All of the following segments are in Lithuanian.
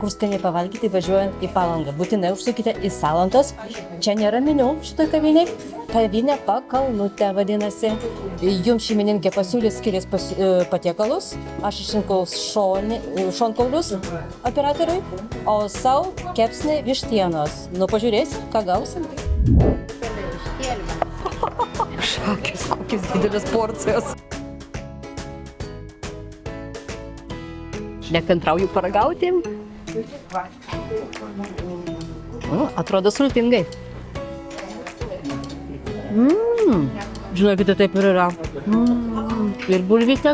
kur skaniai pavalgyti važiuojant į Palangą. Būtinai užsukite į Salantos. Čia nėra meniu šitoj kaviniai. Kavinė Pakalnutė vadinasi. Jums šeimininkė pasiūlys kelis patiekalus. Aš išrinkau šonkaulius operatoriui, o sau kepsnį vištienos. Nu, pažiūrės, ką gausim. Šakės, kokios didelės porcijos. Nekantrauju paragauti. Atrodo sultingai. Žinokite, taip ir yra. Ir bulvytė.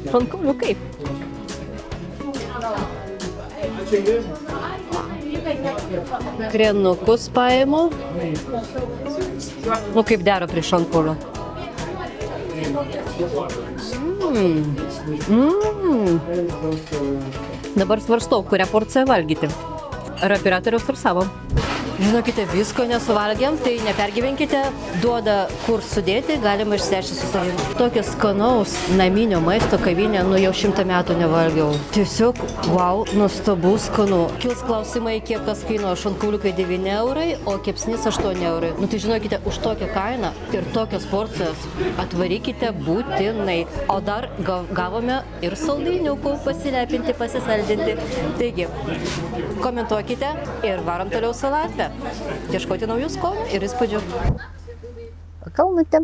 Šonkauliukai. Krenukus paimu. Nu, kaip dera prie šonkaulių. Dabar svarstau, kurią porciją valgyti. Ar operatoriaus ar savo. Žinokite, visko nesuvalgėm, tai nepergyvenkite, duoda kur sudėti, galima išsinešti su savimi. Tokio skanaus naminio maisto kavinė, nu jau 100 metų nevalgiau. Tiesiog, wow, nuostabu, skanu. Kils klausimai, kiek tas kainuoja, šonkauliukai 9 eurai, o kepsnys 8 eurai. Nu tai žinokite, už tokią kainą ir tokios porcijos atvarykite būtinai. O dar gavome ir saldainiukų pasilepinti, pasisaldinti. Taigi, komentuokite ir varom toliau su Latvija. Ieškoti naujų skonių ir įspūdžių. Pakalnutė.